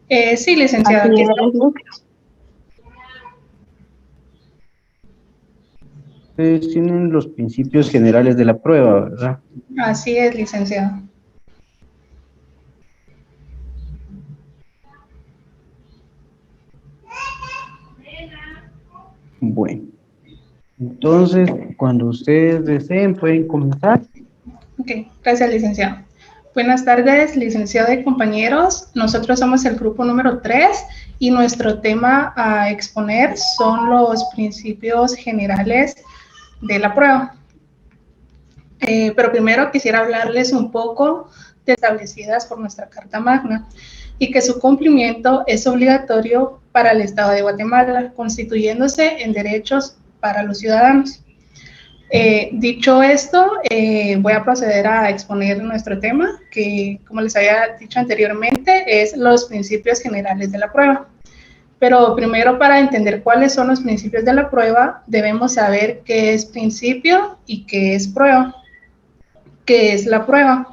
Sí, licenciada, Así aquí es, está. Ustedes tienen los principios generales de la prueba, ¿verdad? Así es, licenciada. Bueno, entonces, cuando ustedes deseen, pueden comenzar. Ok, gracias, licenciado. Buenas tardes, licenciado y compañeros. Nosotros somos el grupo número 3 y nuestro tema a exponer son los principios generales de la prueba. Pero primero quisiera hablarles un poco de establecidas por nuestra Carta Magna y que su cumplimiento es obligatorio para el Estado de Guatemala, constituyéndose en derechos para los ciudadanos. Dicho esto, voy a proceder a exponer nuestro tema, que como les había dicho anteriormente, es los principios generales de la prueba. Pero primero, para entender cuáles son los principios de la prueba, debemos saber qué es principio y qué es prueba. ¿Qué es la prueba?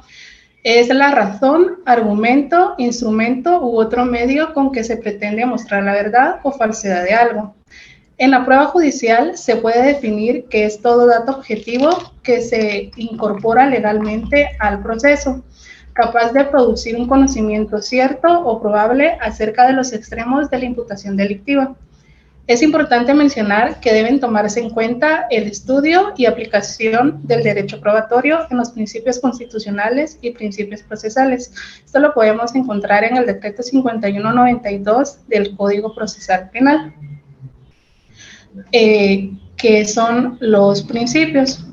Es la razón, argumento, instrumento u otro medio con que se pretende mostrar la verdad o falsedad de algo. En la prueba judicial se puede definir que es todo dato objetivo que se incorpora legalmente al proceso, capaz de producir un conocimiento cierto o probable acerca de los extremos de la imputación delictiva. Es importante mencionar que deben tomarse en cuenta el estudio y aplicación del derecho probatorio en los principios constitucionales y principios procesales. Esto lo podemos encontrar en el decreto 5192 del Código Procesal Penal. ¿Qué son los principios?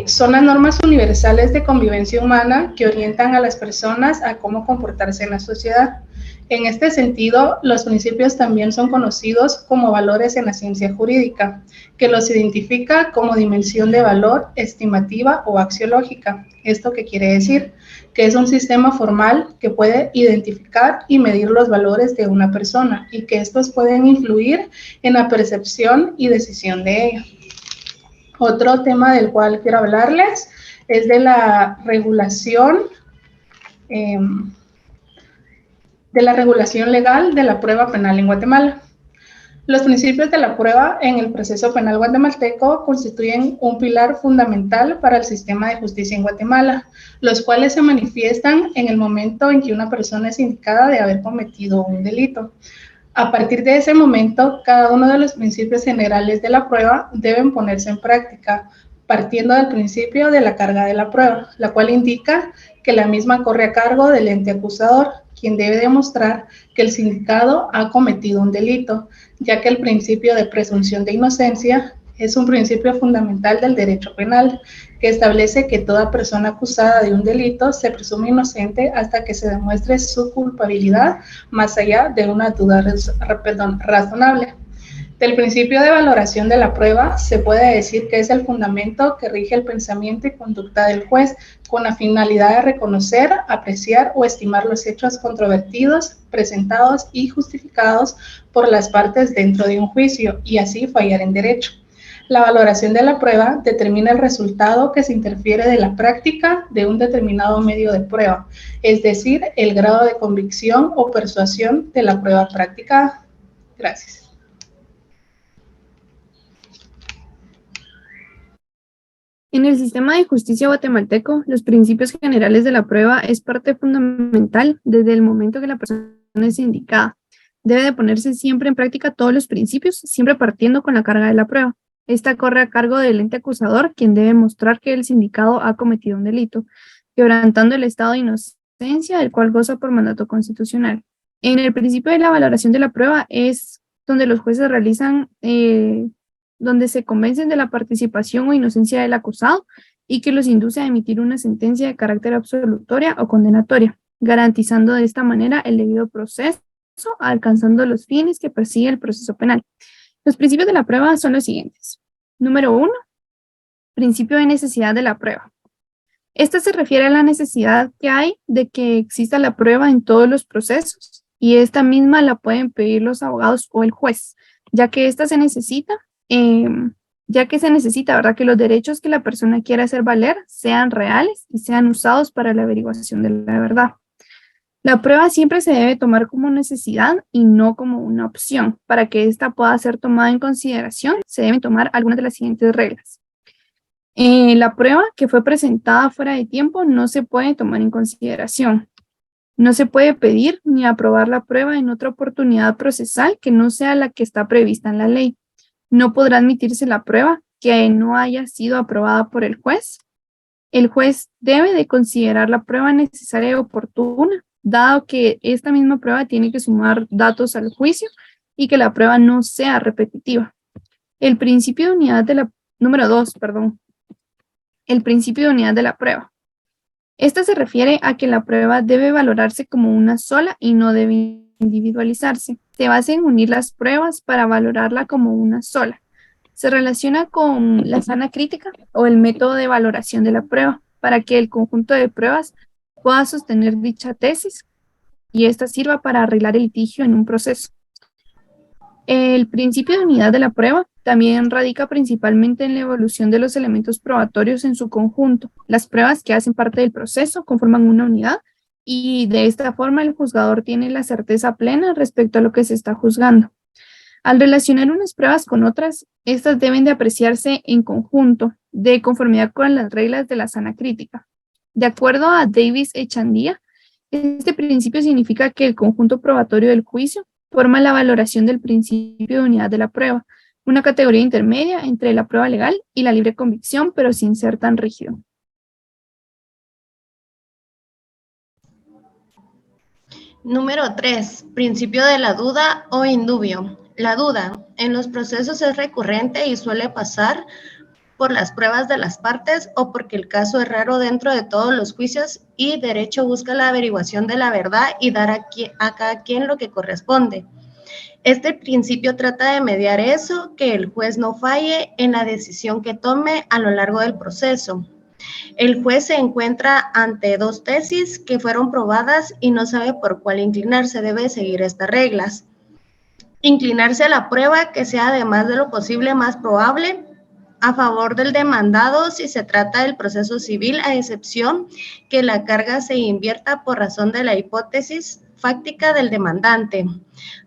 Son las normas universales de convivencia humana que orientan a las personas a cómo comportarse en la sociedad. En este sentido, los principios también son conocidos como valores en la ciencia jurídica, que los identifica como dimensión de valor estimativa o axiológica. ¿Esto qué quiere decir? Que es un sistema formal que puede identificar y medir los valores de una persona y que estos pueden influir en la percepción y decisión de ella. Otro tema del cual quiero hablarles es de la regulación legal de la prueba penal en Guatemala. Los principios de la prueba en el proceso penal guatemalteco constituyen un pilar fundamental para el sistema de justicia en Guatemala, los cuales se manifiestan en el momento en que una persona es indicada de haber cometido un delito. A partir de ese momento, cada uno de los principios generales de la prueba deben ponerse en práctica, partiendo del principio de la carga de la prueba, la cual indica que la misma corre a cargo del ente acusador, quien debe demostrar que el sindicado ha cometido un delito, ya que el principio de presunción de inocencia es un principio fundamental del derecho penal, que establece que toda persona acusada de un delito se presume inocente hasta que se demuestre su culpabilidad, más allá de una duda razonable. Del principio de valoración de la prueba se puede decir que es el fundamento que rige el pensamiento y conducta del juez con la finalidad de reconocer, apreciar o estimar los hechos controvertidos, presentados y justificados por las partes dentro de un juicio y así fallar en derecho. La valoración de la prueba determina el resultado que se interfiere de la práctica de un determinado medio de prueba, es decir, el grado de convicción o persuasión de la prueba practicada. Gracias. En el sistema de justicia guatemalteco, los principios generales de la prueba es parte fundamental desde el momento que la persona es indicada. Debe de ponerse siempre en práctica todos los principios, siempre partiendo con la carga de la prueba. Esta corre a cargo del ente acusador, quien debe mostrar que el sindicado ha cometido un delito, quebrantando el estado de inocencia del cual goza por mandato constitucional. En el principio de la valoración de la prueba es donde los jueces realizan donde se convencen de la participación o inocencia del acusado y que los induce a emitir una sentencia de carácter absolutoria o condenatoria, garantizando de esta manera el debido proceso, alcanzando los fines que persigue el proceso penal. Los principios de la prueba son los siguientes. Número 1, principio de necesidad de la prueba. Esta se refiere a la necesidad que hay de que exista la prueba en todos los procesos y esta misma la pueden pedir los abogados o el juez, ya que esta se necesita ¿verdad?, que los derechos que la persona quiera hacer valer sean reales y sean usados para la averiguación de la verdad. La prueba siempre se debe tomar como necesidad y no como una opción. Para que ésta pueda ser tomada en consideración, se deben tomar algunas de las siguientes reglas. La prueba que fue presentada fuera de tiempo no se puede tomar en consideración. No se puede pedir ni aprobar la prueba en otra oportunidad procesal que no sea la que está prevista en la ley. No podrá admitirse la prueba que no haya sido aprobada por el juez. El juez debe de considerar la prueba necesaria y oportuna, dado que esta misma prueba tiene que sumar datos al juicio y que la prueba no sea repetitiva. El principio de unidad de la, número 2, el principio de unidad de la prueba. Esta se refiere a que la prueba debe valorarse como una sola y no debe individualizarse. Se basa en unir las pruebas para valorarla como una sola. Se relaciona con la sana crítica o el método de valoración de la prueba para que el conjunto de pruebas pueda sostener dicha tesis y ésta sirva para arreglar el litigio en un proceso. El principio de unidad de la prueba también radica principalmente en la evolución de los elementos probatorios en su conjunto. Las pruebas que hacen parte del proceso conforman una unidad y de esta forma el juzgador tiene la certeza plena respecto a lo que se está juzgando. Al relacionar unas pruebas con otras, estas deben de apreciarse en conjunto, de conformidad con las reglas de la sana crítica. De acuerdo a Davis Echandía, este principio significa que el conjunto probatorio del juicio forma la valoración del principio de unidad de la prueba, una categoría intermedia entre la prueba legal y la libre convicción, pero sin ser tan rígido. Número 3. Principio de la duda o indubio. La duda en los procesos es recurrente y suele pasar por las pruebas de las partes o porque el caso es raro dentro de todos los juicios y derecho busca la averiguación de la verdad y dar a cada quien lo que corresponde. Este principio trata de mediar eso, que el juez no falle en la decisión que tome a lo largo del proceso. El juez se encuentra ante dos tesis que fueron probadas y no sabe por cuál inclinarse. Debe seguir estas reglas. Inclinarse a la prueba que sea además de lo posible más probable a favor del demandado si se trata del proceso civil, a excepción que la carga se invierta por razón de la hipótesis fáctica del demandante.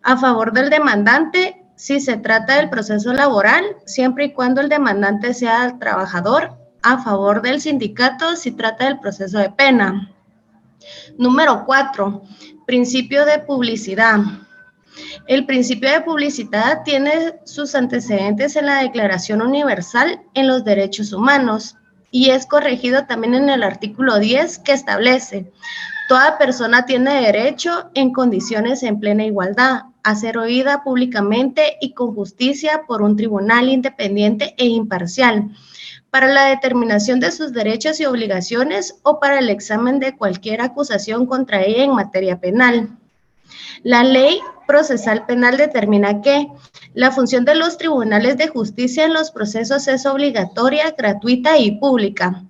A favor del demandante si se trata del proceso laboral, siempre y cuando el demandante sea el trabajador. A favor del sindicato si trata del proceso de pena. Número 4. Principio de publicidad. El principio de publicidad tiene sus antecedentes en la Declaración Universal en los Derechos Humanos y es corregido también en el artículo 10 que establece: toda persona tiene derecho en condiciones en plena igualdad a ser oída públicamente y con justicia por un tribunal independiente e imparcial para la determinación de sus derechos y obligaciones o para el examen de cualquier acusación contra ella en materia penal. La ley procesal penal determina que la función de los tribunales de justicia en los procesos es obligatoria, gratuita y pública.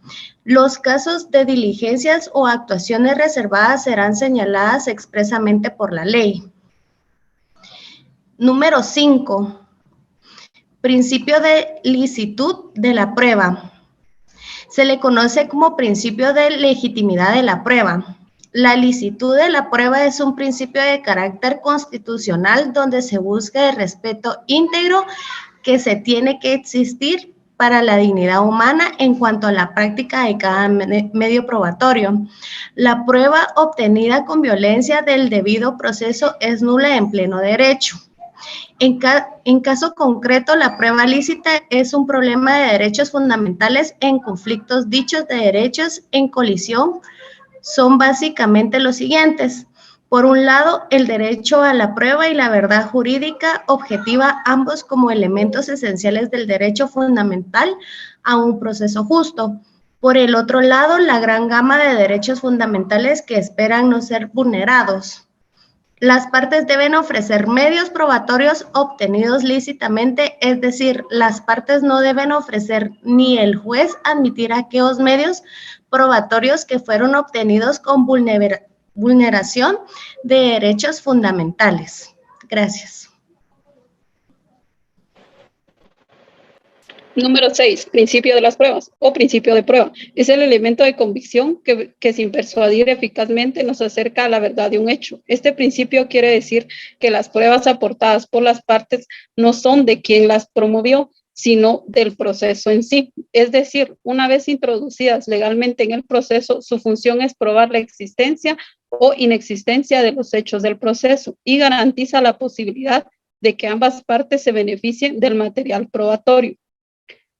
Los casos de diligencias o actuaciones reservadas serán señaladas expresamente por la ley. Número 5. Principio de licitud de la prueba. Se le conoce como principio de legitimidad de la prueba. La licitud de la prueba es un principio de carácter constitucional donde se busca el respeto íntegro que se tiene que existir para la dignidad humana en cuanto a la práctica de cada medio probatorio. La prueba obtenida con violencia del debido proceso es nula en pleno derecho. En caso concreto, la prueba lícita es un problema de derechos fundamentales en conflictos dichos de derechos en colisión. Son básicamente los siguientes. Por un lado, el derecho a la prueba y la verdad jurídica objetiva, ambos como elementos esenciales del derecho fundamental a un proceso justo. Por el otro lado, la gran gama de derechos fundamentales que esperan no ser vulnerados. Las partes deben ofrecer medios probatorios obtenidos lícitamente, es decir, las partes no deben ofrecer ni el juez admitir aquellos medios probatorios que fueron obtenidos con vulneración de derechos fundamentales. Gracias. Número 6, principio de las pruebas o principio de prueba. Es el elemento de convicción que sin persuadir eficazmente nos acerca a la verdad de un hecho. Este principio quiere decir que las pruebas aportadas por las partes no son de quien las promovió, sino del proceso en sí. Es decir, una vez introducidas legalmente en el proceso, su función es probar la existencia o inexistencia de los hechos del proceso y garantiza la posibilidad de que ambas partes se beneficien del material probatorio.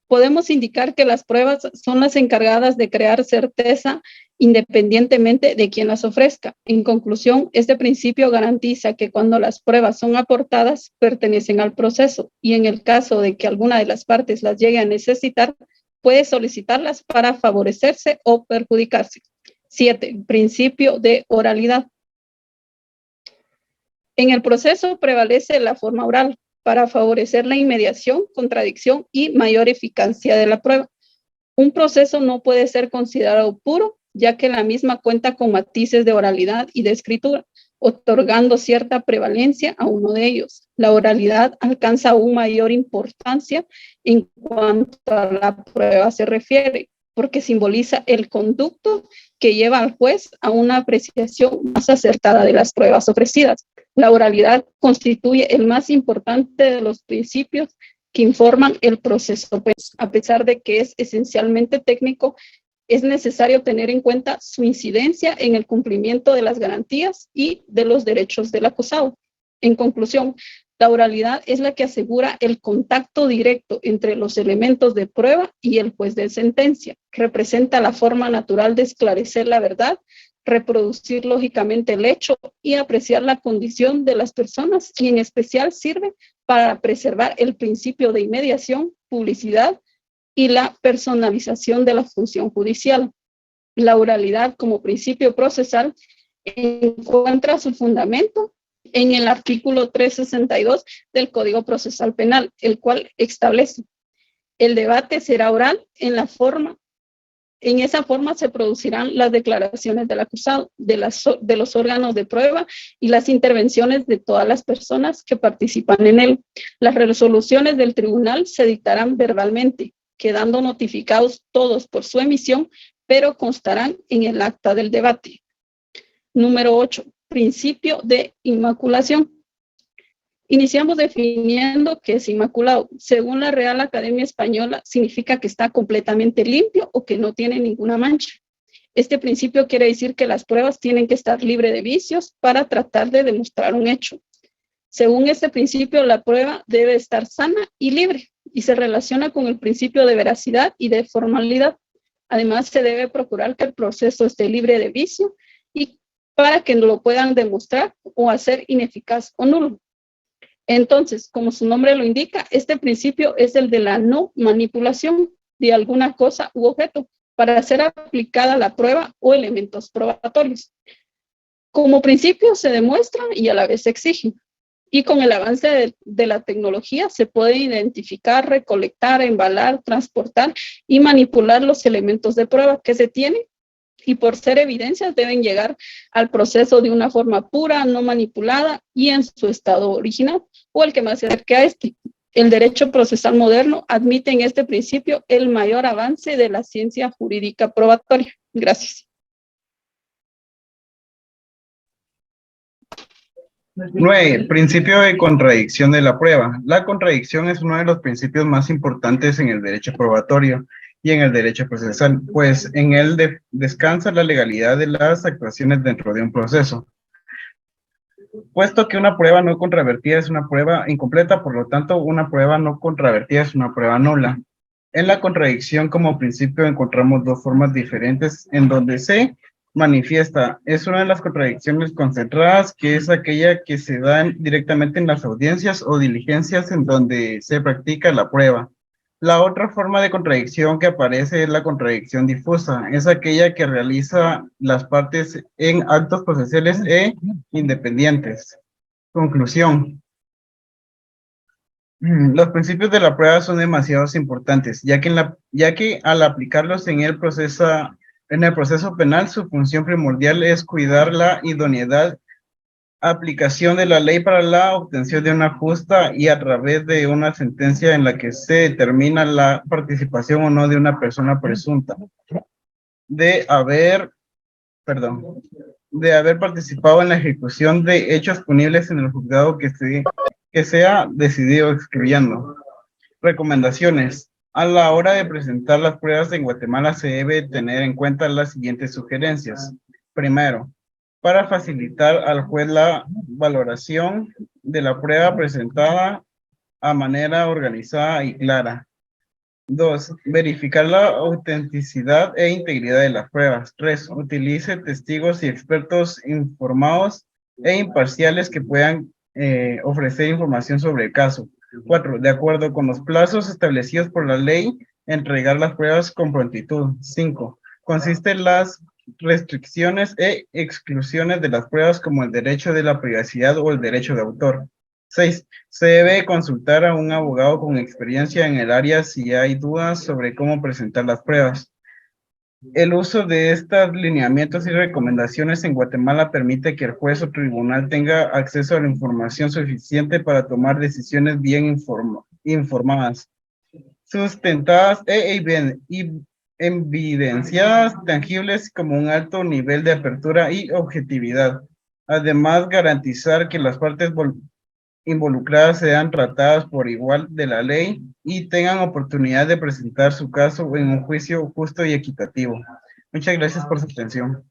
Podemos indicar que las pruebas son las encargadas de crear certeza independientemente de quien las ofrezca. En conclusión, este principio garantiza que cuando las pruebas son aportadas, pertenecen al proceso y en el caso de que alguna de las partes las llegue a necesitar, puede solicitarlas para favorecerse o perjudicarse. 7. Principio de oralidad. En el proceso prevalece la forma oral para favorecer la inmediación, contradicción y mayor eficacia de la prueba. Un proceso no puede ser considerado puro, ya que la misma cuenta con matices de oralidad y de escritura, otorgando cierta prevalencia a uno de ellos. La oralidad alcanza aún mayor importancia en cuanto a la prueba se refiere, porque simboliza el conducto que lleva al juez a una apreciación más acertada de las pruebas ofrecidas. La oralidad constituye el más importante de los principios que informan el proceso, pues, a pesar de que es esencialmente técnico, es necesario tener en cuenta su incidencia en el cumplimiento de las garantías y de los derechos del acusado. En conclusión, la oralidad es la que asegura el contacto directo entre los elementos de prueba y el juez de sentencia. Representa la forma natural de esclarecer la verdad, reproducir lógicamente el hecho y apreciar la condición de las personas, y en especial sirve para preservar el principio de inmediación, publicidad y la personalización de la función judicial. La oralidad como principio procesal encuentra su fundamento en el artículo 362 del Código Procesal Penal, el cual establece: el debate será oral en esa forma se producirán las declaraciones del acusado, de los órganos de prueba y las intervenciones de todas las personas que participan en él. Las resoluciones del tribunal se dictarán verbalmente, quedando notificados todos por su emisión, pero constarán en el acta del debate. Número 8. Principio de inmaculación. Iniciamos definiendo qué es inmaculado. Según la Real Academia Española, significa que está completamente limpio o que no tiene ninguna mancha. Este principio quiere decir que las pruebas tienen que estar libres de vicios para tratar de demostrar un hecho. Según este principio, la prueba debe estar sana y libre y se relaciona con el principio de veracidad y de formalidad. Además, se debe procurar que el proceso esté libre de vicio y para que lo puedan demostrar o hacer ineficaz o nulo. Entonces, como su nombre lo indica, este principio es el de la no manipulación de alguna cosa u objeto para ser aplicada la prueba o elementos probatorios. Como principio se demuestra y a la vez se exige. Y con el avance de la tecnología se puede identificar, recolectar, embalar, transportar y manipular los elementos de prueba que se tienen, y por ser evidencias deben llegar al proceso de una forma pura, no manipulada y en su estado original, o el que más se acerque a este. El derecho procesal moderno admite en este principio el mayor avance de la ciencia jurídica probatoria. Gracias. 9. Principio de contradicción de la prueba. La contradicción es uno de los principios más importantes en el derecho probatorio y en el derecho procesal, pues en él descansa la legalidad de las actuaciones dentro de un proceso. Puesto que una prueba no controvertida es una prueba incompleta, por lo tanto, una prueba no controvertida es una prueba nula. En la contradicción como principio encontramos dos formas diferentes en donde se manifiesta. Es una de las contradicciones concentradas, que es aquella que se da directamente en las audiencias o diligencias en donde se practica la prueba. La otra forma de contradicción que aparece es la contradicción difusa. Es aquella que realiza las partes en actos procesales e independientes. Conclusión. Los principios de la prueba son demasiado importantes, ya que al aplicarlos en el proceso penal, su función primordial es cuidar la idoneidad aplicación de la ley para la obtención de una justa y a través de una sentencia en la que se determina la participación o no de una persona presunta de haber, perdón, de haber participado en la ejecución de hechos punibles en el juzgado que sea decidido excluyendo. Recomendaciones. A la hora de presentar las pruebas en Guatemala se debe tener en cuenta las siguientes sugerencias. Primero, para facilitar al juez la valoración de la prueba presentada a manera organizada y clara. 2. Verificar la autenticidad e integridad de las pruebas. 3. Utilice testigos y expertos informados e imparciales que puedan ofrecer información sobre el caso. 4. De acuerdo con los plazos establecidos por la ley, entregar las pruebas con prontitud. 5. Consiste en las restricciones e exclusiones de las pruebas como el derecho de la privacidad o el derecho de autor. 6. Se debe consultar a un abogado con experiencia en el área si hay dudas sobre cómo presentar las pruebas. El uso de estos lineamientos y recomendaciones en Guatemala permite que el juez o tribunal tenga acceso a la información suficiente para tomar decisiones bien informadas, sustentadas e evidenciadas, tangibles como un alto nivel de apertura y objetividad. Además, garantizar que las partes involucradas sean tratadas por igual de la ley y tengan oportunidad de presentar su caso en un juicio justo y equitativo. Muchas gracias por su atención.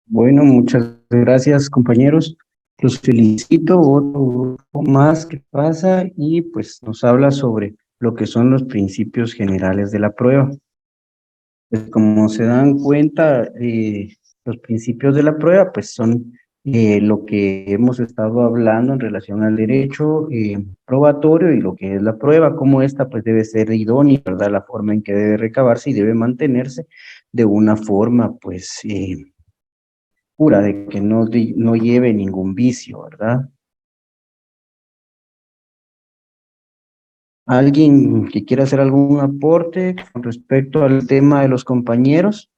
Bueno, muchas gracias, compañeros. Los felicito. Otro grupo más que pasa y pues nos habla sobre lo que son los principios generales de la prueba. Pues como se dan cuenta, los principios de la prueba pues son lo que hemos estado hablando en relación al derecho probatorio y lo que es la prueba, cómo esta pues debe ser idónea, ¿verdad? La forma en que debe recabarse y debe mantenerse de una forma pues pura, de que no lleve ningún vicio, ¿verdad? ¿Alguien que quiera hacer algún aporte con respecto al tema de los compañeros?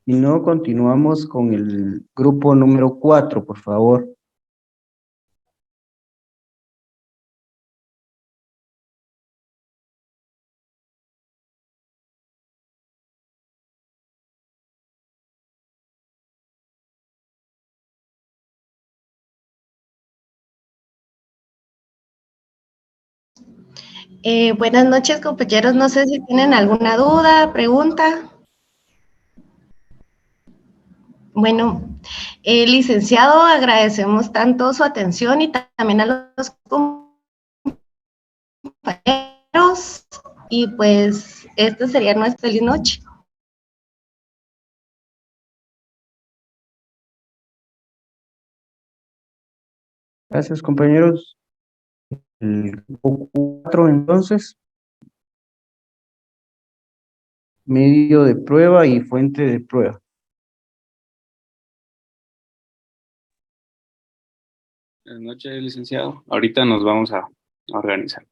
Si no, continuamos con el grupo número 4, por favor. Buenas noches, compañeros. No sé si tienen alguna duda, pregunta. Bueno, licenciado, agradecemos tanto su atención y también a los compañeros. Y pues, esta sería nuestra feliz noche. Gracias, compañeros. El grupo 4, entonces. Medio de prueba y fuente de prueba. Buenas noches, licenciado. Ahorita nos vamos a organizar.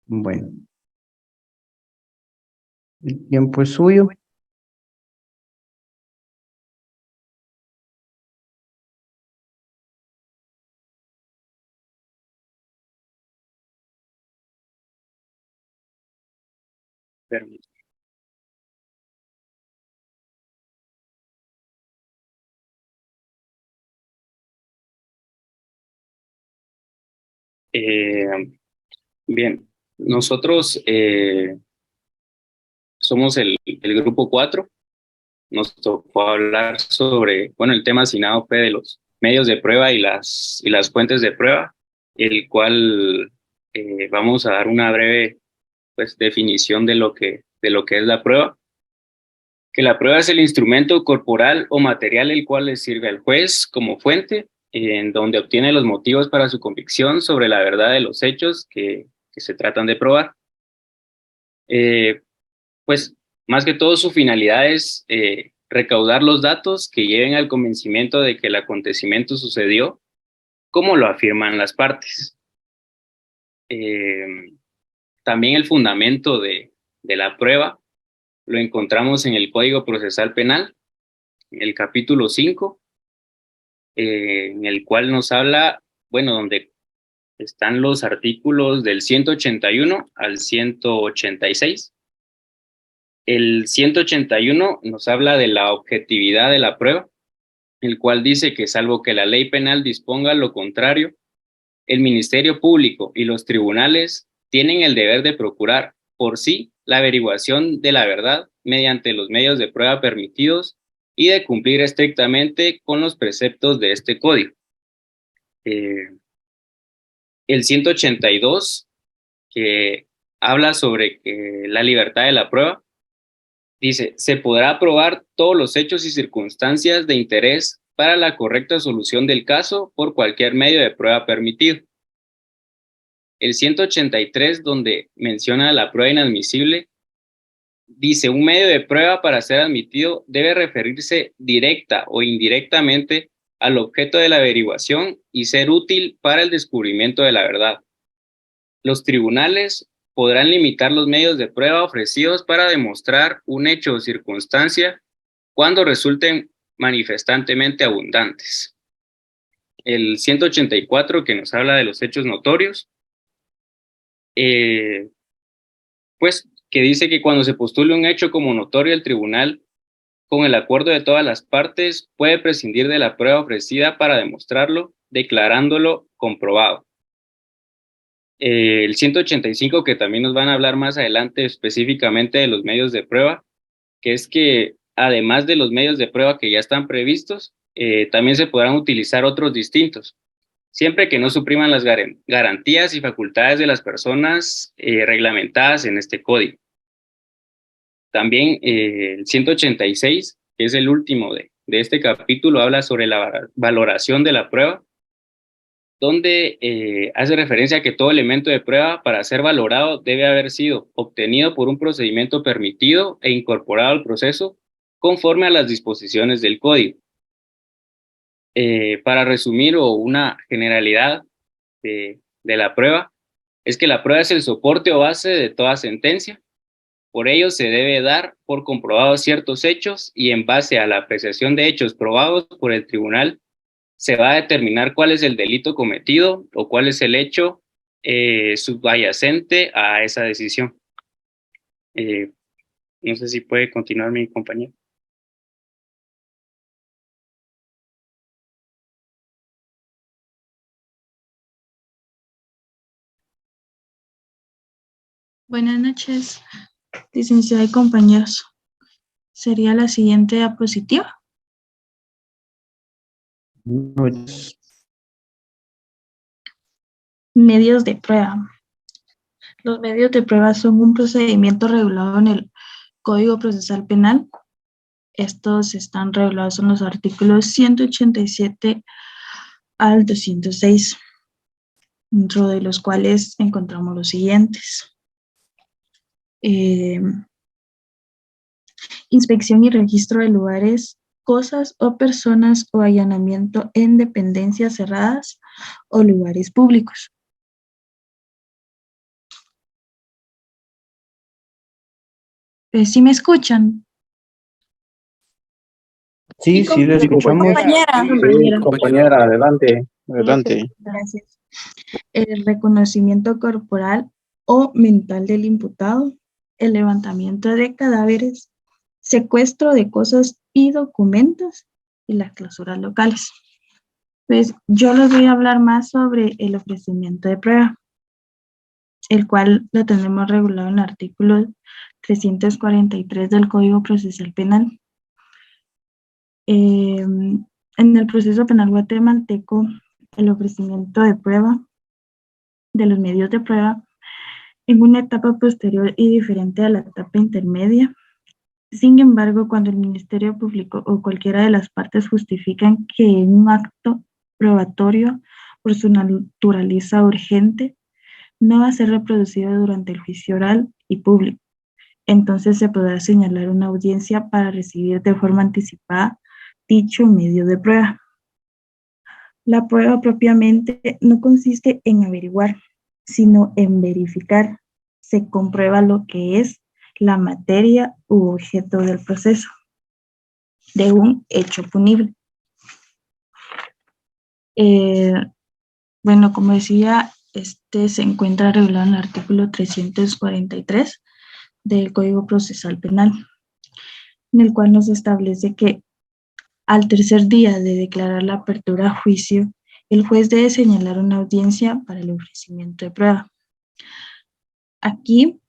Bueno. El tiempo es suyo. Permiso. Bien, nosotros somos el grupo 4. Nos tocó hablar sobre, bueno, el tema asignado fue de los medios de prueba y las fuentes de prueba, el cual vamos a dar una breve pues, definición de lo que es la prueba. Que la prueba es el instrumento corporal o material el cual le sirve al juez como fuente, en donde obtiene los motivos para su convicción sobre la verdad de los hechos que se tratan de probar. Pues más que todo su finalidad es recaudar los datos que lleven al convencimiento de que el acontecimiento sucedió, como lo afirman las partes. También el fundamento de de la prueba lo encontramos en el Código Procesal Penal, en el capítulo 5, en el cual nos habla, bueno, donde están los artículos del 181 al 186. El 181 nos habla de la objetividad de la prueba, el cual dice que salvo que la ley penal disponga lo contrario, el Ministerio Público y los tribunales tienen el deber de procurar por sí la averiguación de la verdad mediante los medios de prueba permitidos y de cumplir estrictamente con los preceptos de este código. El 182, que habla sobre la libertad de la prueba, dice, se podrá probar todos los hechos y circunstancias de interés para la correcta solución del caso por cualquier medio de prueba permitido. El 183, donde menciona la prueba inadmisible, dice, un medio de prueba para ser admitido debe referirse directa o indirectamente al objeto de la averiguación y ser útil para el descubrimiento de la verdad. Los tribunales podrán limitar los medios de prueba ofrecidos para demostrar un hecho o circunstancia cuando resulten manifestantemente abundantes. El 184, que nos habla de los hechos notorios, pues que dice que cuando se postule un hecho como notorio, el tribunal, con el acuerdo de todas las partes, puede prescindir de la prueba ofrecida para demostrarlo, declarándolo comprobado. El 185, que también nos van a hablar más adelante específicamente de los medios de prueba, que es que además de los medios de prueba que ya están previstos, también se podrán utilizar otros distintos, siempre que no supriman las garantías y facultades de las personas reglamentadas en este código. También el 186, que es el último de este capítulo, habla sobre la valoración de la prueba, donde hace referencia a que todo elemento de prueba para ser valorado debe haber sido obtenido por un procedimiento permitido e incorporado al proceso conforme a las disposiciones del código. Para resumir, o una generalidad de la prueba, es que la prueba es el soporte o base de toda sentencia. Por ello se debe dar por comprobados ciertos hechos y en base a la apreciación de hechos probados por el tribunal se va a determinar cuál es el delito cometido o cuál es el hecho subyacente a esa decisión. No sé si puede continuar mi compañero. Buenas noches, licenciada y compañeros. ¿Sería la siguiente diapositiva? Pues, Medios de prueba. Los medios de prueba son un procedimiento regulado en el Código Procesal Penal. Estos están regulados en los artículos 187 al 206, dentro de los cuales encontramos los siguientes. Inspección y registro de lugares, cosas o personas o allanamiento en dependencias cerradas o lugares públicos. ¿Sí me escuchan? sí, sí, lo escuchamos. Compañera. Compañera, adelante, adelante. Gracias. El reconocimiento corporal o mental del imputado, el levantamiento de cadáveres, secuestro de cosas y documentos y las clausuras locales. Pues yo les voy a hablar más sobre el ofrecimiento de prueba, el cual lo tenemos regulado en el artículo 343 del Código Procesal Penal. En el proceso penal guatemalteco, el ofrecimiento de prueba de los medios de prueba en una etapa posterior y diferente a la etapa intermedia. Sin embargo, cuando el Ministerio Público o cualquiera de las partes justifican que un acto probatorio por su naturaleza urgente no va a ser reproducido durante el juicio oral y público, entonces se podrá señalar una audiencia para recibir de forma anticipada dicho medio de prueba. La prueba propiamente no consiste en averiguar, sino en verificar. Se comprueba lo que es la materia u objeto del proceso de un hecho punible. Bueno, como decía, este se encuentra regulado en el artículo 343 del Código Procesal Penal, en el cual nos establece que al tercer día de declarar la apertura a juicio, el juez debe señalar una audiencia para el ofrecimiento de prueba. Aquí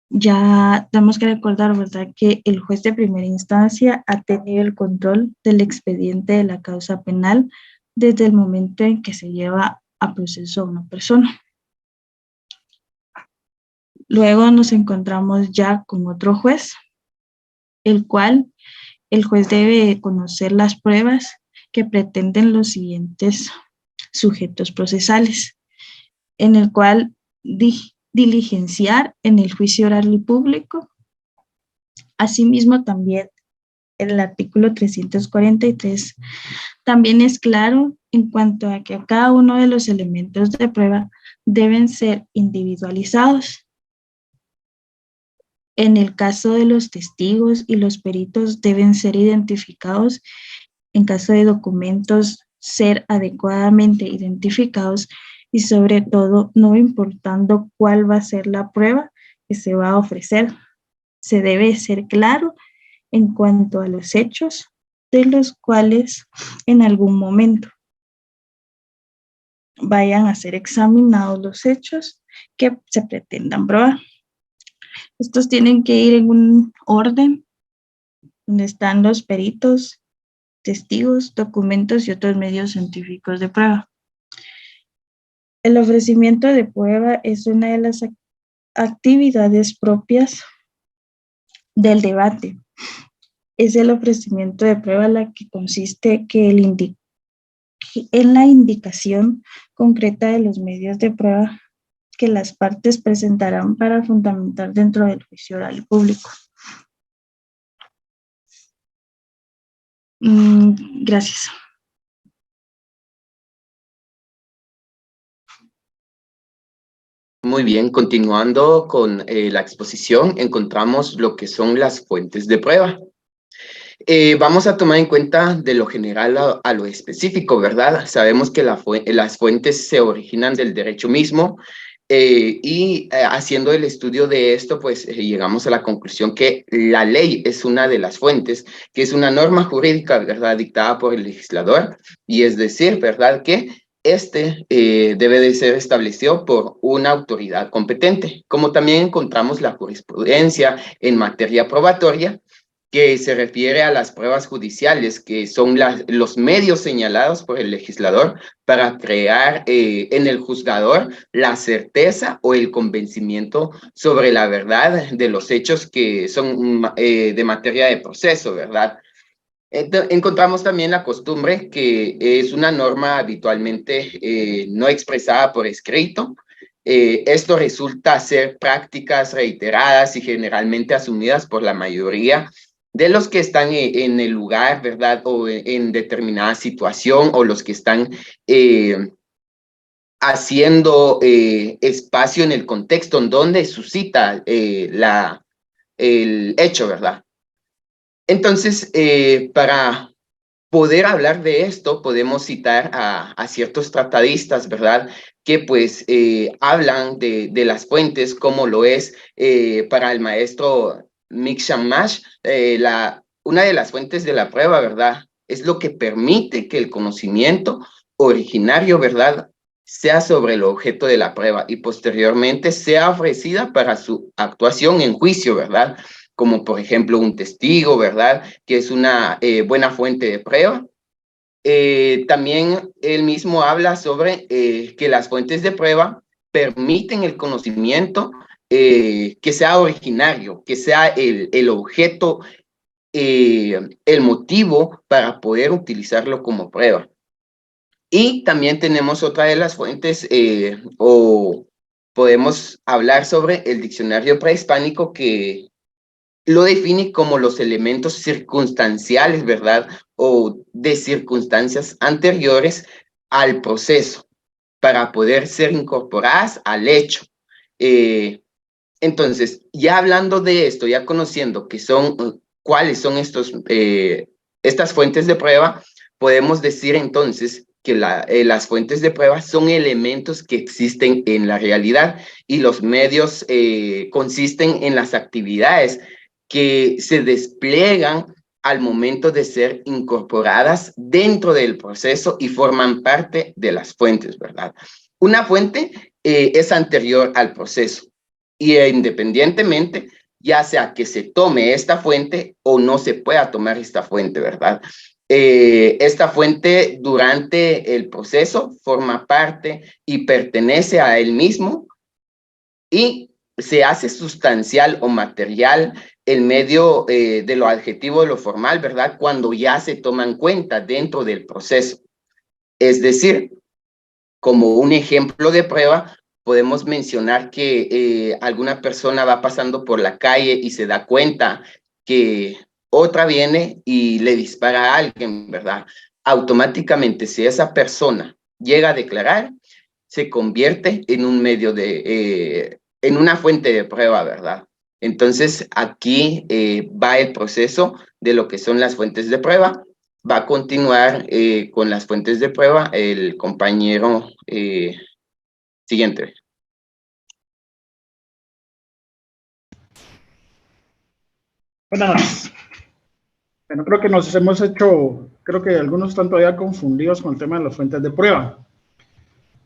ya tenemos que recordar, ¿verdad?, que el juez de primera instancia ha tenido el control del expediente de la causa penal desde el momento en que se lleva a proceso a una persona. Luego nos encontramos ya con otro juez, el cual el juez debe conocer las pruebas que pretenden los siguientes sujetos procesales, en el cual diligenciar en el juicio oral y público. Asimismo, también el artículo 343 también es claro en cuanto a que cada uno de los elementos de prueba deben ser individualizados. En el caso de los testigos y los peritos deben ser identificados. En caso de documentos, ser adecuadamente identificados y sobre todo no importando cuál va a ser la prueba que se va a ofrecer. Se debe ser claro en cuanto a los hechos de los cuales en algún momento vayan a ser examinados los hechos que se pretendan probar. Estos tienen que ir en un orden donde están los peritos, testigos, documentos y otros medios científicos de prueba. El ofrecimiento de prueba es una de las actividades propias del debate. Es el ofrecimiento de prueba la que consiste en la indicación concreta de los medios de prueba que las partes presentarán para fundamentar dentro del juicio oral público. Gracias. Muy bien, continuando con la exposición, encontramos lo que son las fuentes de prueba. Vamos a tomar en cuenta de lo general a lo específico, ¿verdad? Sabemos que las fuentes se originan del derecho mismo y haciendo el estudio de esto, pues llegamos a la conclusión que la ley es una de las fuentes, que es una norma jurídica, ¿verdad?, dictada por el legislador, y es decir, ¿verdad?, que debe de ser establecido por una autoridad competente, como también encontramos la jurisprudencia en materia probatoria, que se refiere a las pruebas judiciales, que son los medios señalados por el legislador para crear en el juzgador la certeza o el convencimiento sobre la verdad de los hechos que son de materia de proceso, ¿verdad? Encontramos también la costumbre, que es una norma habitualmente no expresada por escrito. Esto resulta ser prácticas reiteradas y generalmente asumidas por la mayoría de los que están en el lugar, ¿verdad?, o en determinada situación, o los que están haciendo espacio en el contexto en donde suscita el hecho, ¿verdad? Entonces, para poder hablar de esto, podemos citar a ciertos tratadistas, ¿verdad?, que pues hablan de las fuentes, como lo es para el maestro Micshamash, una de las fuentes de la prueba, ¿verdad?, es lo que permite que el conocimiento originario, ¿verdad?, sea sobre el objeto de la prueba y posteriormente sea ofrecida para su actuación en juicio, ¿verdad?, como por ejemplo un testigo, ¿verdad?, que es una buena fuente de prueba. También él mismo habla sobre que las fuentes de prueba permiten el conocimiento que sea originario, que sea el objeto, el motivo para poder utilizarlo como prueba. Y también tenemos otra de las fuentes, o podemos hablar sobre el diccionario prehispánico, que lo define como los elementos circunstanciales, ¿verdad?, o de circunstancias anteriores al proceso para poder ser incorporadas al hecho. Entonces, ya hablando de esto, ya conociendo cuáles son estas fuentes de prueba, podemos decir entonces que las fuentes de prueba son elementos que existen en la realidad y los medios consisten en las actividades que se despliegan al momento de ser incorporadas dentro del proceso y forman parte de las fuentes, ¿verdad? Una fuente es anterior al proceso y independientemente, ya sea que se tome esta fuente o no se pueda tomar esta fuente, ¿verdad? Esta fuente durante el proceso forma parte y pertenece a él mismo y se hace sustancial o material en medio de lo adjetivo de lo formal, ¿verdad? Cuando ya se toma en cuenta dentro del proceso. Es decir, como un ejemplo de prueba, podemos mencionar que alguna persona va pasando por la calle y se da cuenta que otra viene y le dispara a alguien, ¿verdad? Automáticamente, si esa persona llega a declarar, se convierte en un medio en una fuente de prueba, ¿verdad? Entonces, aquí va el proceso de lo que son las fuentes de prueba. Va a continuar con las fuentes de prueba el compañero siguiente. Buenas noches. Bueno, creo que nos hemos hecho, creo que algunos están todavía confundidos con el tema de las fuentes de prueba.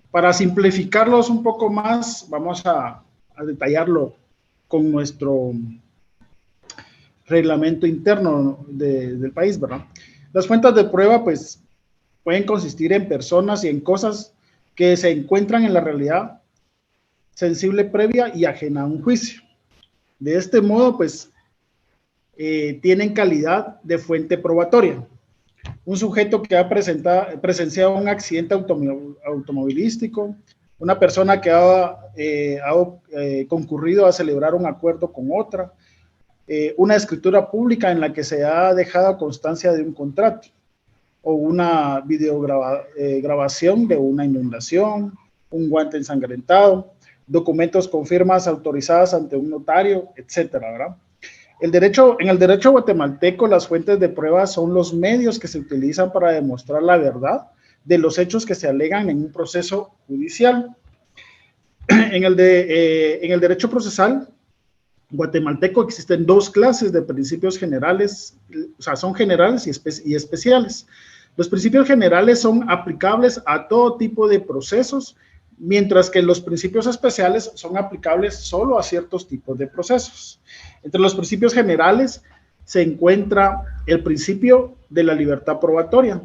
Para simplificarlos un poco más, vamos a detallarlo con nuestro reglamento interno del país, ¿verdad? Las fuentes de prueba, pues, pueden consistir en personas y en cosas que se encuentran en la realidad sensible previa y ajena a un juicio. De este modo, pues, tienen calidad de fuente probatoria. Un sujeto que ha presenciado un accidente automovilístico, una persona que ha concurrido a celebrar un acuerdo con otra, una escritura pública en la que se ha dejado constancia de un contrato, o una videograbación de una inundación, un guante ensangrentado, documentos con firmas autorizadas ante un notario, etcétera, ¿verdad? En el derecho guatemalteco, las fuentes de prueba son los medios que se utilizan para demostrar la verdad de los hechos que se alegan en un proceso judicial. En el derecho procesal guatemalteco existen dos clases de principios generales, o sea, son generales y especiales. Los principios generales son aplicables a todo tipo de procesos, mientras que los principios especiales son aplicables solo a ciertos tipos de procesos. Entre los principios generales se encuentra el principio de la libertad probatoria,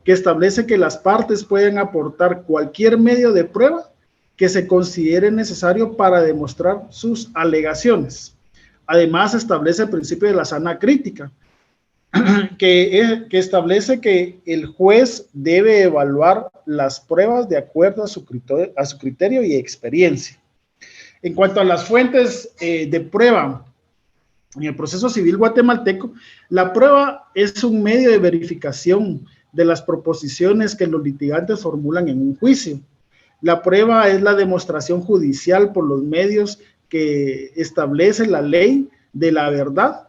que establece que las partes pueden aportar cualquier medio de prueba que se considere necesario para demostrar sus alegaciones. Además, establece el principio de la sana crítica, que establece que el juez debe evaluar las pruebas de acuerdo a su criterio y experiencia. En cuanto a las fuentes de prueba, en el proceso civil guatemalteco, la prueba es un medio de verificación de las proposiciones que los litigantes formulan en un juicio. La prueba es la demostración judicial por los medios que establece la ley de la verdad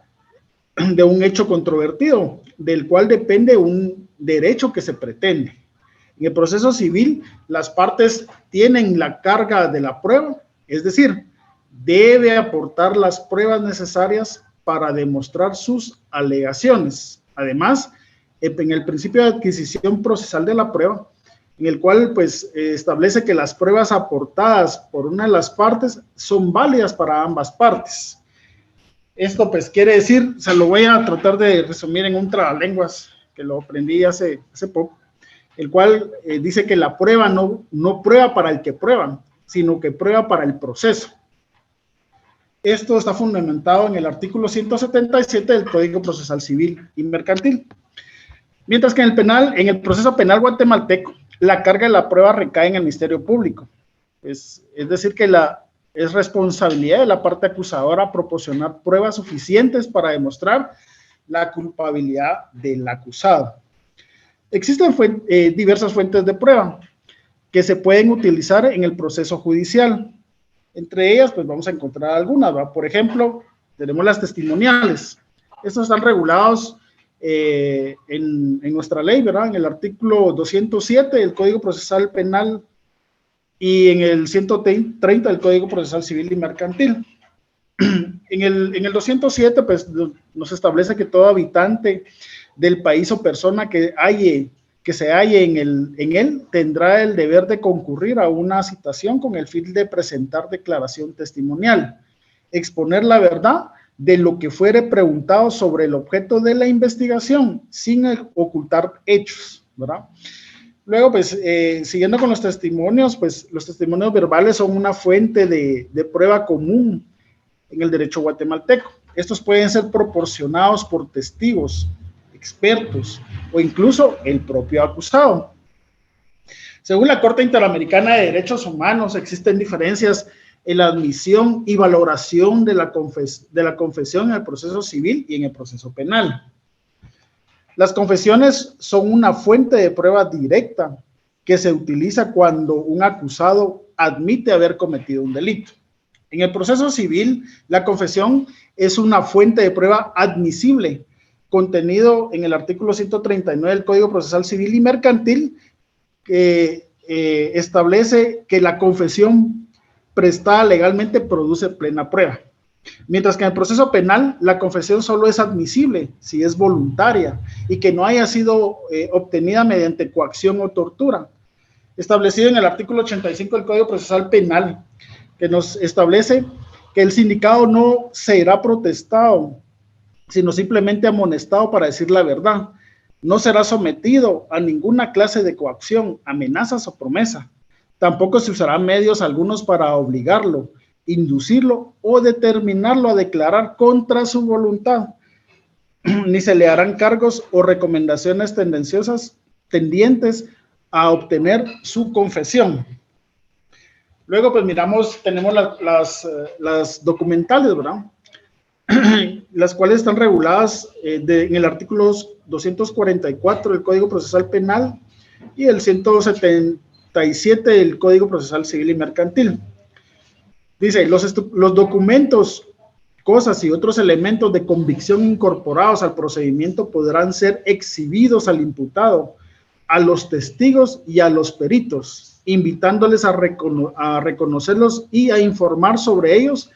de un hecho controvertido, del cual depende un derecho que se pretende. En el proceso civil, las partes tienen la carga de la prueba, es decir, debe aportar las pruebas necesarias para demostrar sus alegaciones. Además, en el principio de adquisición procesal de la prueba, en el cual pues establece que las pruebas aportadas por una de las partes son válidas para ambas partes. Esto pues quiere decir, se lo voy a tratar de resumir en un trabalenguas que lo aprendí hace poco, el cual dice que la prueba no prueba para el que prueba, sino que prueba para el proceso. Esto está fundamentado en el artículo 177 del Código Procesal Civil y Mercantil. Mientras que en el proceso penal guatemalteco, la carga de la prueba recae en el Ministerio Público. Es decir, que es responsabilidad de la parte acusadora proporcionar pruebas suficientes para demostrar la culpabilidad del acusado. Existen diversas fuentes de prueba que se pueden utilizar en el proceso judicial. Entre ellas, pues vamos a encontrar algunas, ¿verdad? Por ejemplo, tenemos las testimoniales. Estos están regulados en nuestra ley, ¿verdad? En el artículo 207 del Código Procesal Penal y en el 130 del Código Procesal Civil y Mercantil. En el 207, pues, nos establece que todo habitante del país o persona que se halle en él tendrá el deber de concurrir a una citación con el fin de presentar declaración testimonial, exponer la verdad de lo que fuere preguntado sobre el objeto de la investigación, sin ocultar hechos, ¿verdad? Luego, pues, siguiendo con los testimonios, pues, los testimonios verbales son una fuente de prueba común en el derecho guatemalteco. Estos pueden ser proporcionados por testigos, expertos o incluso el propio acusado. Según la Corte Interamericana de Derechos Humanos, existen diferencias en la admisión y valoración de la confesión en el proceso civil y en el proceso penal. Las confesiones son una fuente de prueba directa que se utiliza cuando un acusado admite haber cometido un delito. En el proceso civil, la confesión es una fuente de prueba admisible, contenido en el artículo 139 del Código Procesal Civil y Mercantil, que establece que la confesión prestada legalmente produce plena prueba. Mientras que en el proceso penal, la confesión solo es admisible si es voluntaria y que no haya sido obtenida mediante coacción o tortura. Establecido en el artículo 85 del Código Procesal Penal, que nos establece que el sindicado no será protestado, sino simplemente amonestado para decir la verdad. No será sometido a ninguna clase de coacción, amenazas o promesa. Tampoco se usarán medios algunos para obligarlo, inducirlo o determinarlo a declarar contra su voluntad. Ni se le harán cargos o recomendaciones tendientes a obtener su confesión. Luego, pues tenemos las documentales, ¿verdad? Las cuales están reguladas en el artículo 244 del Código Procesal Penal y el 177 del Código Procesal Civil y Mercantil. Dice, los documentos, cosas y otros elementos de convicción incorporados al procedimiento podrán ser exhibidos al imputado, a los testigos y a los peritos, invitándoles a reconocerlos y a informar sobre ellos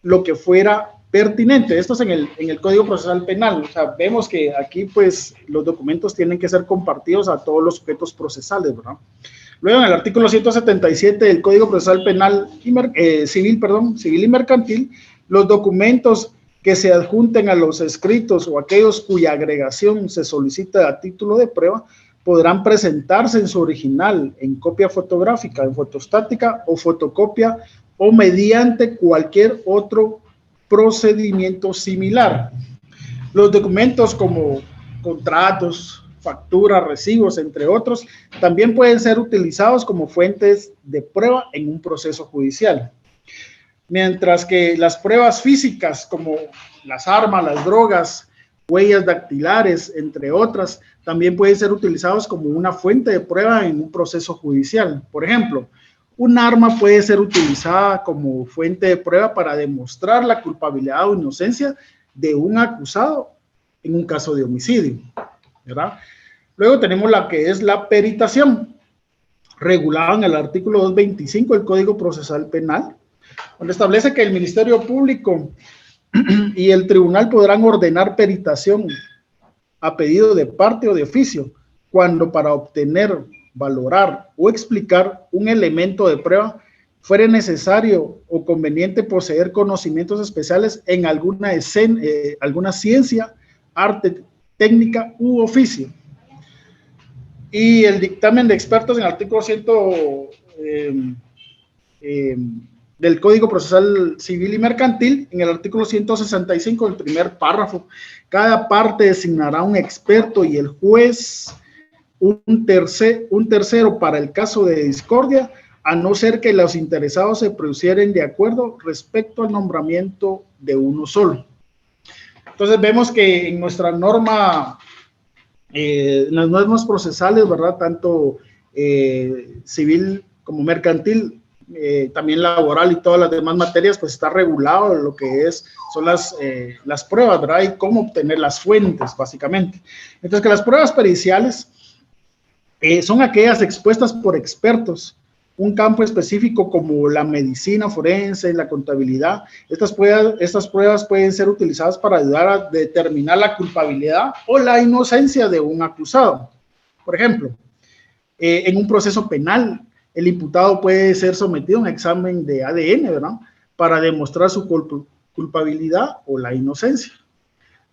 lo que fuera pertinente. Esto es en el Código Procesal Penal. O sea, vemos que aquí, pues, los documentos tienen que ser compartidos a todos los sujetos procesales, ¿verdad? Luego, en el artículo 177 del Código Procesal Penal Civil y Mercantil, los documentos que se adjunten a los escritos o aquellos cuya agregación se solicita a título de prueba podrán presentarse en su original, en copia fotográfica, en fotostática o fotocopia o mediante cualquier otro procedimiento similar. Los documentos como contratos, facturas, recibos, entre otros, también pueden ser utilizados como fuentes de prueba en un proceso judicial. Mientras que las pruebas físicas como las armas, las drogas, huellas dactilares, entre otras, también pueden ser utilizados como una fuente de prueba en un proceso judicial. Por ejemplo, un arma puede ser utilizada como fuente de prueba para demostrar la culpabilidad o inocencia de un acusado en un caso de homicidio, ¿verdad? Luego tenemos la que es la peritación, regulada en el artículo 225 del Código Procesal Penal, donde establece que el Ministerio Público y el tribunal podrán ordenar peritación a pedido de parte o de oficio, cuando para obtener, valorar o explicar un elemento de prueba fuere necesario o conveniente poseer conocimientos especiales en alguna ciencia, arte, técnica u oficio. Y el dictamen de expertos en el artículo 100 del Código Procesal Civil y Mercantil, en el artículo 165 del primer párrafo, cada parte designará un experto y el juez un tercero para el caso de discordia, a no ser que los interesados se pusieren de acuerdo respecto al nombramiento de uno solo. Entonces vemos que en nuestra norma, en las normas procesales, ¿verdad? Tanto civil como mercantil, también laboral y todas las demás materias, pues está regulado lo que son las pruebas, ¿verdad? Y cómo obtener las fuentes, básicamente. Entonces, que las pruebas periciales son aquellas expuestas por expertos, un campo específico como la medicina forense, la contabilidad. Estas pruebas pueden ser utilizadas para ayudar a determinar la culpabilidad o la inocencia de un acusado. Por ejemplo, en un proceso penal, el imputado puede ser sometido a un examen de ADN, ¿verdad?, para demostrar su culpabilidad o la inocencia.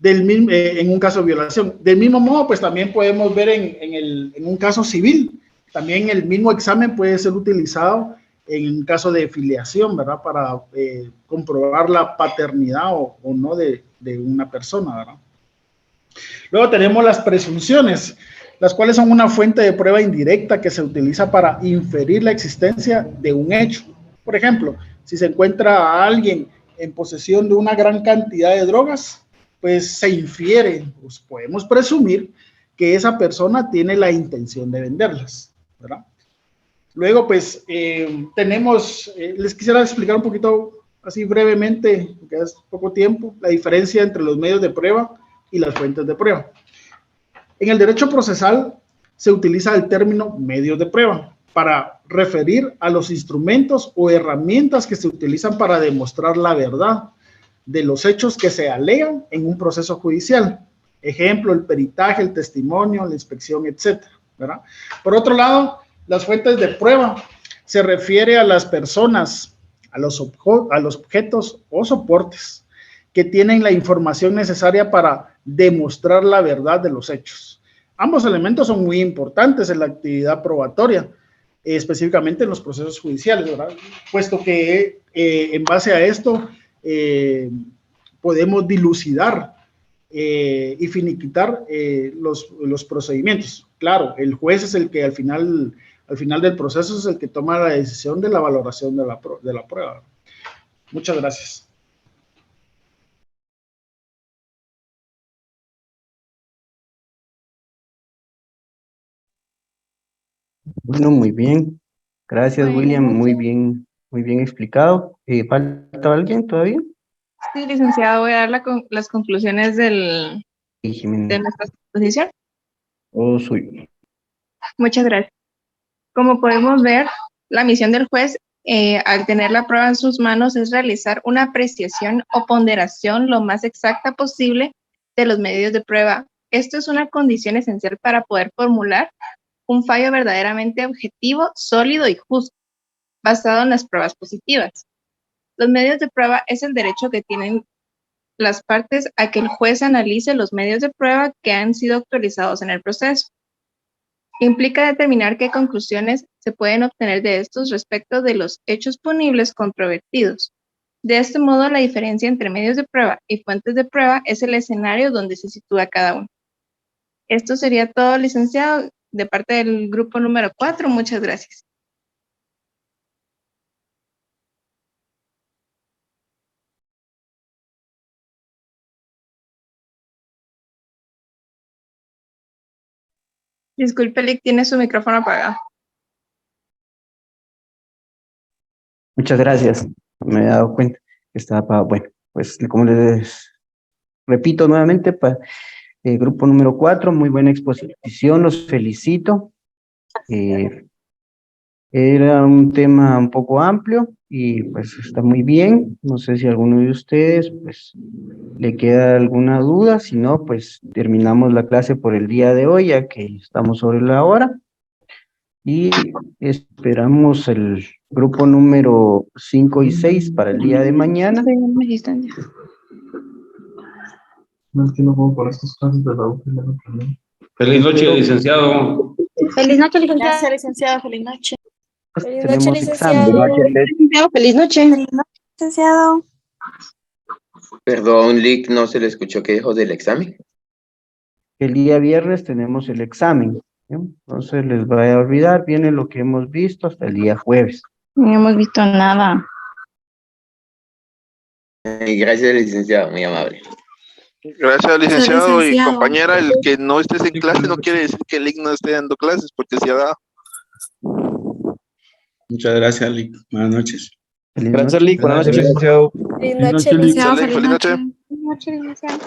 En un caso de violación. Del mismo modo, pues también podemos ver en un caso civil, también el mismo examen puede ser utilizado en un caso de filiación, ¿verdad?, para comprobar la paternidad o no de una persona, ¿verdad? Luego tenemos las presunciones, las cuales son una fuente de prueba indirecta que se utiliza para inferir la existencia de un hecho. Por ejemplo, si se encuentra a alguien en posesión de una gran cantidad de drogas, pues se infiere, pues podemos presumir que esa persona tiene la intención de venderlas, ¿verdad? Luego, pues, les quisiera explicar un poquito, así brevemente, porque es poco tiempo, la diferencia entre los medios de prueba y las fuentes de prueba. En el derecho procesal se utiliza el término medios de prueba para referir a los instrumentos o herramientas que se utilizan para demostrar la verdad de los hechos que se alegan en un proceso judicial. Ejemplo, el peritaje, el testimonio, la inspección, etcétera, ¿verdad? Por otro lado, las fuentes de prueba se refiere a las personas, a los objetos o soportes que tienen la información necesaria para demostrar la verdad de los hechos. Ambos elementos son muy importantes en la actividad probatoria, específicamente en los procesos judiciales, ¿verdad? Puesto que en base a esto podemos dilucidar y finiquitar los procedimientos. Claro, el juez es el que al final del proceso es el que toma la decisión de la valoración de la prueba. Muchas gracias. Bueno, muy bien. Gracias, William. Muy bien explicado. ¿Falta alguien todavía? Sí, licenciado, voy a dar las conclusiones de nuestra exposición. Todo suyo. Muchas gracias. Como podemos ver, la misión del juez, al tener la prueba en sus manos, es realizar una apreciación o ponderación lo más exacta posible de los medios de prueba. Esto es una condición esencial para poder formular un fallo verdaderamente objetivo, sólido y justo, basado en las pruebas positivas. Los medios de prueba es el derecho que tienen las partes a que el juez analice los medios de prueba que han sido actualizados en el proceso. Implica determinar qué conclusiones se pueden obtener de estos respecto de los hechos punibles controvertidos. De este modo, la diferencia entre medios de prueba y fuentes de prueba es el escenario donde se sitúa cada uno. Esto sería todo, licenciado, de parte del grupo número 4. Muchas gracias. Disculpe, Lick, tiene su micrófono apagado. Muchas gracias. Me he dado cuenta que estaba apagado. Bueno, pues como les repito nuevamente, grupo número 4, muy buena exposición, los felicito. Era un tema un poco amplio y pues está muy bien. No sé si alguno de ustedes pues le queda alguna duda, si no pues terminamos la clase por el día de hoy ya que estamos sobre la hora y esperamos el grupo número 5 y 6 para el día de mañana. No entiendo cómo por estas clases de la U. Feliz noche, licenciado. Feliz noche, licenciado. Gracias, licenciado. Feliz noche. Feliz Tenemos noche, licenciado. Feliz noche. Feliz noche, licenciado. Perdón, Lick, no se le escuchó qué dijo del examen. El día viernes tenemos el examen, ¿sí? Entonces les vaya a olvidar, viene lo que hemos visto hasta el día jueves. No hemos visto nada. Gracias, licenciado, muy amable. Gracias, licenciado. Y compañera, el que no estés en clase no quiere decir que el Lick no esté dando clases, porque se ha dado. Muchas gracias, Lic. Buenas noches. Feliz Gracias, noche. Lic. Buenas noches, licenciado. Feliz noche, licenciado. Feliz noche. Feliz noche, licenciado.